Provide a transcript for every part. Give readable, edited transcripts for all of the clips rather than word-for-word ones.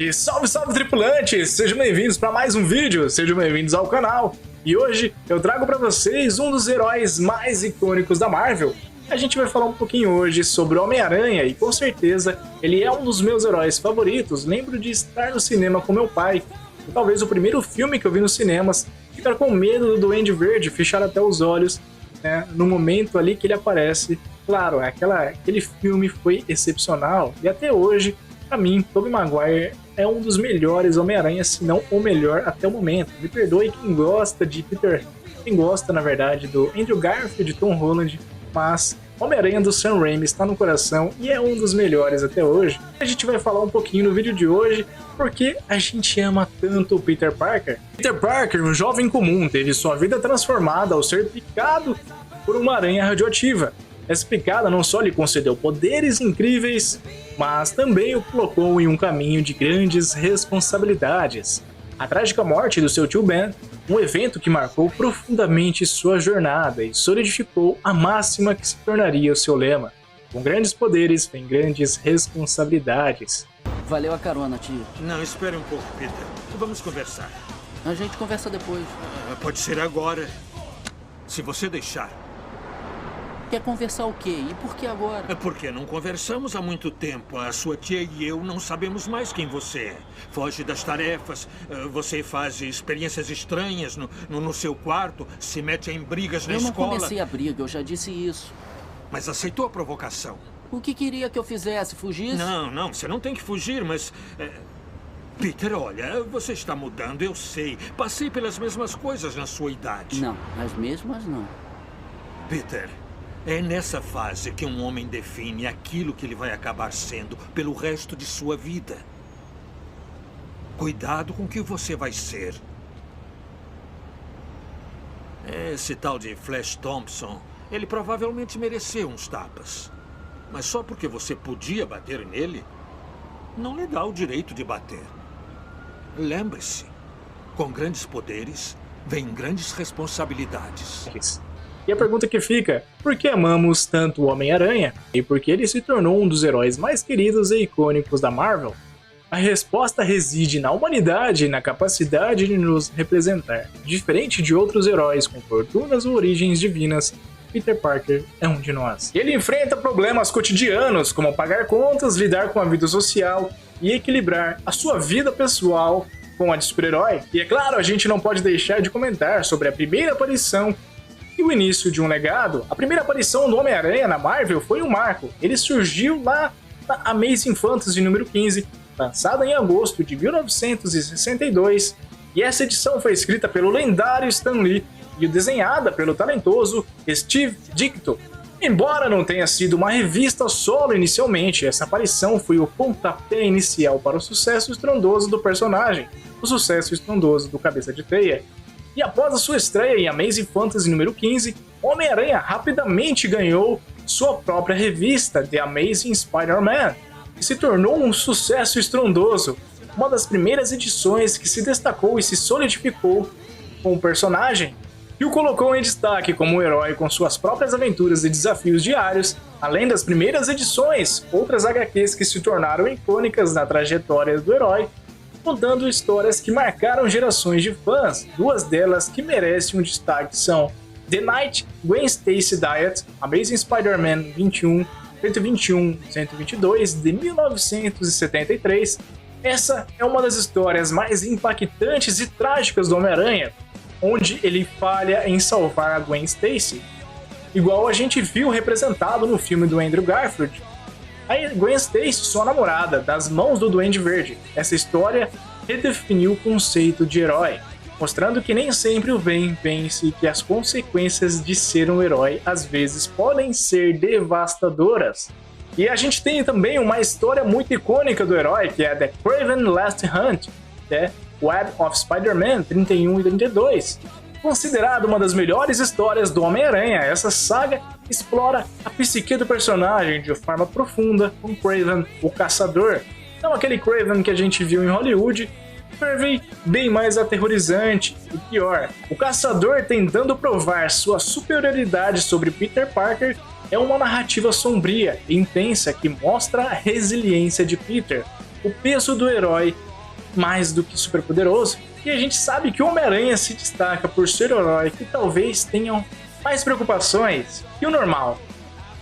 E salve, salve tripulantes! Sejam bem-vindos para mais um vídeo, sejam bem-vindos ao canal. E hoje eu trago para vocês um dos heróis mais icônicos da Marvel. A gente vai falar um pouquinho hoje sobre o Homem-Aranha e com certeza ele é um dos meus heróis favoritos. Lembro de estar no cinema com meu pai, e talvez o primeiro filme que eu vi nos cinemas, ficar com medo do Duende Verde, fechar até os olhos, né, no momento ali que ele aparece. Claro, aquele filme foi excepcional e até hoje, pra mim, Tobey Maguire é um dos melhores Homem-Aranha, se não o melhor até o momento. Me perdoe quem gosta de Peter, quem gosta, na verdade, do Andrew Garfield, de Tom Holland, mas Homem-Aranha do Sam Raimi está no coração e é um dos melhores até hoje. A gente vai falar um pouquinho no vídeo de hoje porque a gente ama tanto o Peter Parker. Peter Parker, um jovem comum, teve sua vida transformada ao ser picado por uma aranha radioativa. Essa picada não só lhe concedeu poderes incríveis, mas também o colocou em um caminho de grandes responsabilidades. A trágica morte do seu tio Ben, um evento que marcou profundamente sua jornada e solidificou a máxima que se tornaria o seu lema: com grandes poderes vem grandes responsabilidades. Valeu a carona, tio. Não, espere um pouco, Peter. Vamos conversar. A gente conversa depois. Pode ser agora, se você deixar. Quer conversar o quê? E por que agora? É porque não conversamos há muito tempo. A sua tia e eu não sabemos mais quem você é. Foge das tarefas, você faz experiências estranhas no seu quarto, se mete em brigas na escola. Eu não comecei a briga, eu já disse isso. Mas aceitou a provocação. O que queria que eu fizesse? Fugisse? Não, você não tem que fugir, mas... Peter, olha, você está mudando, eu sei. Passei pelas mesmas coisas na sua idade. Não, as mesmas não. Peter... é nessa fase que um homem define aquilo que ele vai acabar sendo pelo resto de sua vida. Cuidado com o que você vai ser. Esse tal de Flash Thompson, ele provavelmente mereceu uns tapas. Mas só porque você podia bater nele, não lhe dá o direito de bater. Lembre-se, com grandes poderes, vem grandes responsabilidades. E a pergunta que fica, por que amamos tanto o Homem-Aranha e por que ele se tornou um dos heróis mais queridos e icônicos da Marvel? A resposta reside na humanidade e na capacidade de nos representar. Diferente de outros heróis com fortunas ou origens divinas, Peter Parker é um de nós. Ele enfrenta problemas cotidianos como pagar contas, lidar com a vida social e equilibrar a sua vida pessoal com a de super-herói. E é claro, a gente não pode deixar de comentar sobre a primeira aparição e o início de um legado. A primeira aparição do Homem-Aranha na Marvel foi um marco. Ele surgiu lá na Amazing Fantasy número 15, lançada em agosto de 1962, e essa edição foi escrita pelo lendário Stan Lee e desenhada pelo talentoso Steve Ditko. Embora não tenha sido uma revista solo inicialmente, essa aparição foi o pontapé inicial para o sucesso estrondoso do personagem, o sucesso estrondoso do Cabeça de Teia. E após a sua estreia em Amazing Fantasy número 15, Homem-Aranha rapidamente ganhou sua própria revista, The Amazing Spider-Man, que se tornou um sucesso estrondoso, uma das primeiras edições que se destacou e se solidificou com o personagem, e o colocou em destaque como um herói com suas próprias aventuras e desafios diários. Além das primeiras edições, outras HQs que se tornaram icônicas na trajetória do herói, contando histórias que marcaram gerações de fãs. Duas delas que merecem um destaque são The Night Gwen Stacy Died, Amazing Spider-Man 21, 121, 122, de 1973. Essa é uma das histórias mais impactantes e trágicas do Homem-Aranha, onde ele falha em salvar a Gwen Stacy, igual a gente viu representado no filme do Andrew Garfield. A Gwen Stacy, sua namorada, das mãos do Duende Verde. Essa história redefiniu o conceito de herói, mostrando que nem sempre o bem vence e que as consequências de ser um herói às vezes podem ser devastadoras. E a gente tem também uma história muito icônica do herói, que é The Kraven Last Hunt, Web of Spider-Man 31 e 32. Considerada uma das melhores histórias do Homem-Aranha, essa saga explora a psique do personagem de forma profunda, com Kraven, o Caçador. Não aquele Kraven que a gente viu em Hollywood, Kraven bem mais aterrorizante e pior. O Caçador tentando provar sua superioridade sobre Peter Parker é uma narrativa sombria e intensa que mostra a resiliência de Peter, o peso do herói mais do que superpoderoso, e a gente sabe que o Homem-Aranha se destaca por ser herói que talvez tenham mais preocupações que o normal.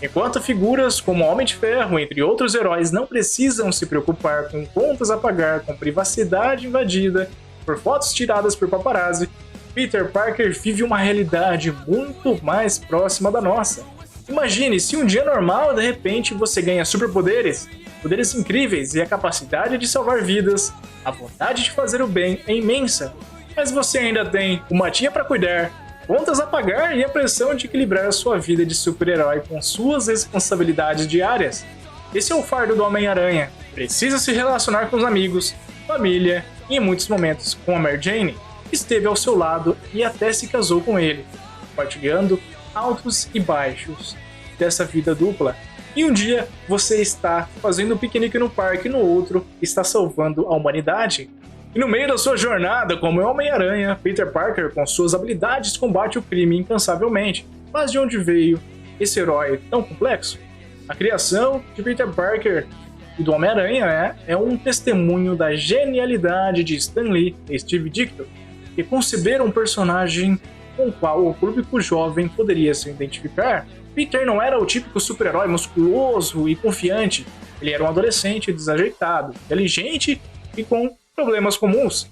Enquanto figuras como Homem de Ferro, entre outros heróis, não precisam se preocupar com contas a pagar, com privacidade invadida, por fotos tiradas por paparazzi, Peter Parker vive uma realidade muito mais próxima da nossa. Imagine se um dia normal, de repente, você ganha superpoderes, poderes incríveis e a capacidade de salvar vidas, a vontade de fazer o bem é imensa, mas você ainda tem uma tia para cuidar, contas a pagar e a pressão de equilibrar a sua vida de super-herói com suas responsabilidades diárias. Esse é o fardo do Homem-Aranha. Precisa se relacionar com os amigos, família e, em muitos momentos, com a Mary Jane, que esteve ao seu lado e até se casou com ele, compartilhando altos e baixos dessa vida dupla. E um dia você está fazendo um piquenique no parque e no outro está salvando a humanidade. E no meio da sua jornada como Homem-Aranha, Peter Parker, com suas habilidades, combate o crime incansavelmente. Mas de onde veio esse herói tão complexo? A criação de Peter Parker e do Homem-Aranha é um testemunho da genialidade de Stan Lee e Steve Ditko, que conceberam um personagem com o qual o público jovem poderia se identificar. Peter não era o típico super-herói musculoso e confiante, ele era um adolescente desajeitado, inteligente e com problemas comuns.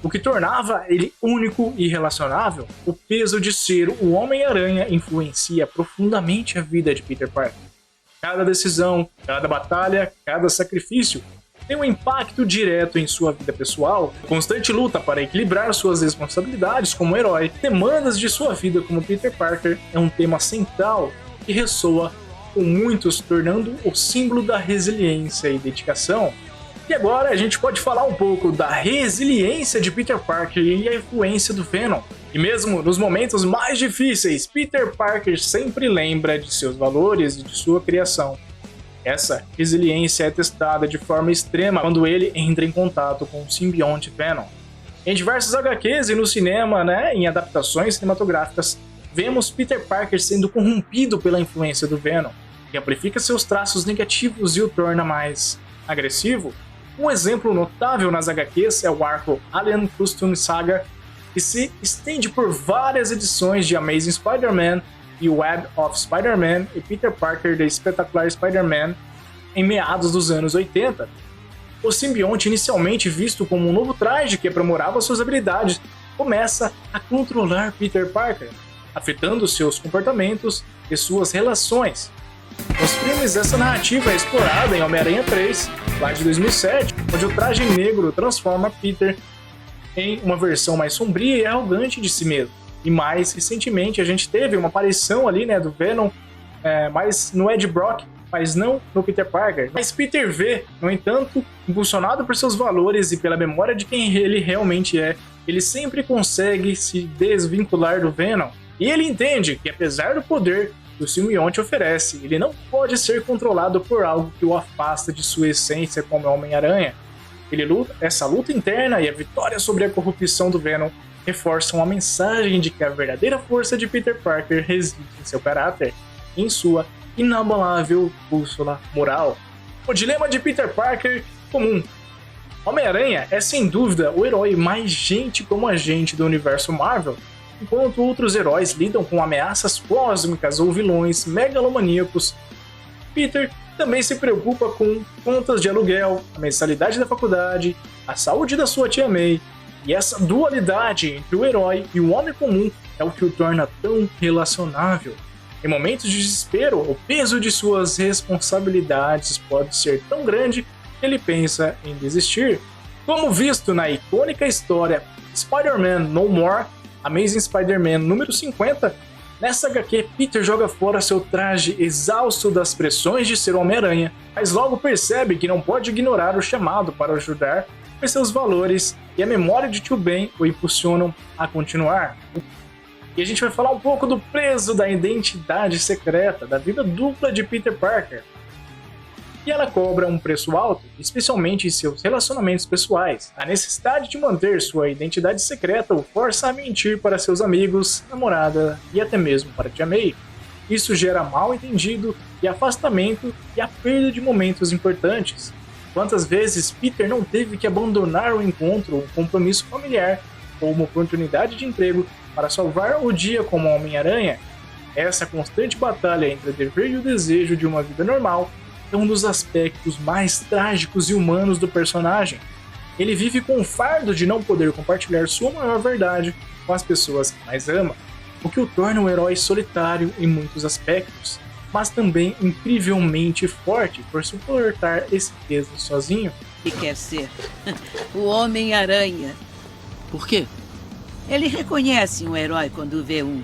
O que tornava ele único e relacionável, o peso de ser o Homem-Aranha influencia profundamente a vida de Peter Parker. Cada decisão, cada batalha, cada sacrifício tem um impacto direto em sua vida pessoal. A constante luta para equilibrar suas responsabilidades como herói, demandas de sua vida como Peter Parker é um tema central que ressoa com muitos, tornando o símbolo da resiliência e dedicação. E agora a gente pode falar um pouco da resiliência de Peter Parker e a influência do Venom. E mesmo nos momentos mais difíceis, Peter Parker sempre lembra de seus valores e de sua criação. Essa resiliência é testada de forma extrema quando ele entra em contato com o simbionte Venom. Em diversos HQs e no cinema, em adaptações cinematográficas, vemos Peter Parker sendo corrompido pela influência do Venom, que amplifica seus traços negativos e o torna mais agressivo. Um exemplo notável nas HQs é o arco Alien Custom Saga, que se estende por várias edições de Amazing Spider-Man e Web of Spider-Man e Peter Parker The Spectacular Spider-Man em meados dos anos 80. O simbionte, inicialmente visto como um novo traje que aprimorava suas habilidades, começa a controlar Peter Parker, afetando seus comportamentos e suas relações. Nos filmes, essa narrativa é explorada em Homem-Aranha 3, lá de 2007, onde o traje negro transforma Peter em uma versão mais sombria e arrogante de si mesmo. E mais recentemente a gente teve uma aparição ali, do Venom, mais no Ed Brock, mas não no Peter Parker. Mas Peter vê, no entanto, impulsionado por seus valores e pela memória de quem ele realmente é, ele sempre consegue se desvincular do Venom. E ele entende que, apesar do poder que o simbionte oferece, ele não pode ser controlado por algo que o afasta de sua essência como Homem-Aranha. Essa luta interna e a vitória sobre a corrupção do Venom reforçam a mensagem de que a verdadeira força de Peter Parker reside em seu caráter e em sua inabalável bússola moral. O dilema de Peter Parker comum. Homem-Aranha é sem dúvida o herói mais gente como agente do universo Marvel, enquanto outros heróis lidam com ameaças cósmicas ou vilões megalomaníacos. Peter também se preocupa com contas de aluguel, a mensalidade da faculdade, a saúde da sua tia May, e essa dualidade entre o herói e o homem comum é o que o torna tão relacionável. Em momentos de desespero, o peso de suas responsabilidades pode ser tão grande que ele pensa em desistir. Como visto na icônica história Spider-Man No More, Amazing Spider-Man número 50, nessa HQ Peter joga fora seu traje exausto das pressões de ser Homem-Aranha, mas logo percebe que não pode ignorar o chamado para ajudar, pois seus valores e a memória de Tio Ben o impulsionam a continuar. E a gente vai falar um pouco do peso da identidade secreta, da vida dupla de Peter Parker. E ela cobra um preço alto, especialmente em seus relacionamentos pessoais. A necessidade de manter sua identidade secreta o força a mentir para seus amigos, namorada e até mesmo para Tia May. Isso gera mal-entendido e afastamento e a perda de momentos importantes. Quantas vezes Peter não teve que abandonar o encontro, um compromisso familiar ou uma oportunidade de emprego para salvar o dia como Homem-Aranha? Essa constante batalha entre o dever e o desejo de uma vida normal é um dos aspectos mais trágicos e humanos do personagem. Ele vive com o fardo de não poder compartilhar sua maior verdade com as pessoas que mais ama, o que o torna um herói solitário em muitos aspectos, mas também incrivelmente forte por suportar esse peso sozinho. E quer ser o Homem-Aranha. Por quê? Ele reconhece um herói quando vê um.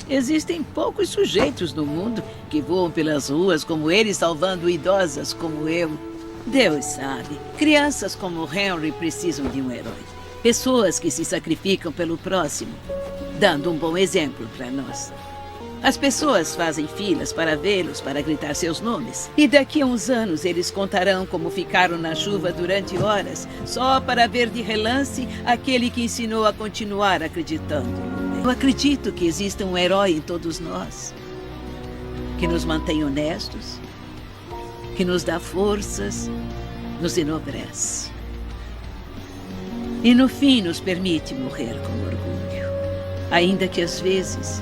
Existem poucos sujeitos no mundo que voam pelas ruas como ele, salvando idosas como eu. Deus sabe, crianças como Henry precisam de um herói. Pessoas que se sacrificam pelo próximo, dando um bom exemplo para nós. As pessoas fazem filas para vê-los, para gritar seus nomes. E daqui a uns anos eles contarão como ficaram na chuva durante horas, só para ver de relance aquele que ensinou a continuar acreditando. Eu acredito que exista um herói em todos nós, que nos mantém honestos, que nos dá forças, nos enobrece. E no fim nos permite morrer com orgulho, ainda que às vezes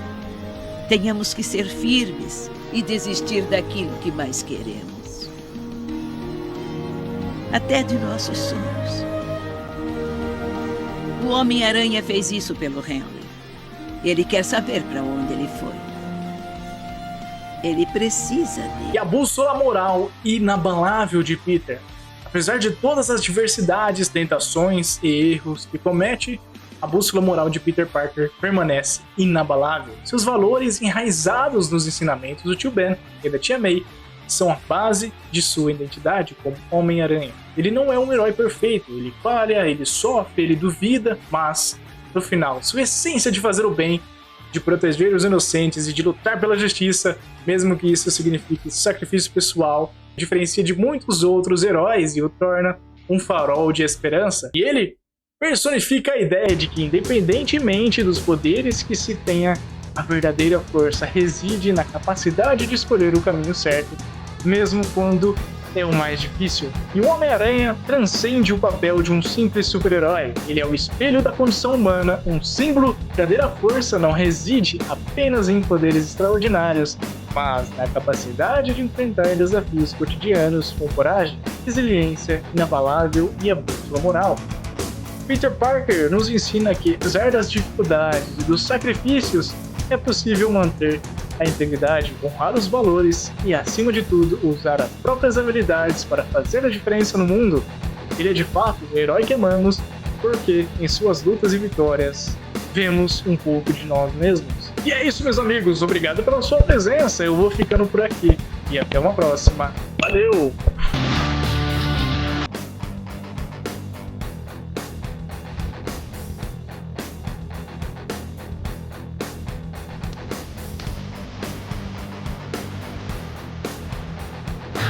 tenhamos que ser firmes e desistir daquilo que mais queremos. Até de nossos sonhos. O Homem-Aranha fez isso pelo Henry. Ele quer saber para onde ele foi. Ele precisa dele. E a bússola moral inabalável de Peter. Apesar de todas as diversidades, tentações e erros que comete, a bússola moral de Peter Parker permanece inabalável. Seus valores enraizados nos ensinamentos do tio Ben e da tia May são a base de sua identidade como Homem-Aranha. Ele não é um herói perfeito, ele falha, ele sofre, ele duvida, mas no final, sua essência de fazer o bem, de proteger os inocentes e de lutar pela justiça, mesmo que isso signifique sacrifício pessoal, diferencia de muitos outros heróis e o torna um farol de esperança. E ele personifica a ideia de que, independentemente dos poderes que se tenha, a verdadeira força reside na capacidade de escolher o caminho certo, mesmo quando é o mais difícil. E o Homem-Aranha transcende o papel de um simples super-herói. Ele é o espelho da condição humana, um símbolo. A verdadeira força não reside apenas em poderes extraordinários, mas na capacidade de enfrentar desafios cotidianos com coragem, resiliência inabalável e a bússola moral. Peter Parker nos ensina que, apesar das dificuldades e dos sacrifícios, é possível manter a integridade, honrar os valores e, acima de tudo, usar as próprias habilidades para fazer a diferença no mundo. Ele é de fato o herói que amamos, porque em suas lutas e vitórias vemos um pouco de nós mesmos. E é isso, meus amigos, obrigado pela sua presença, eu vou ficando por aqui e até uma próxima. Valeu!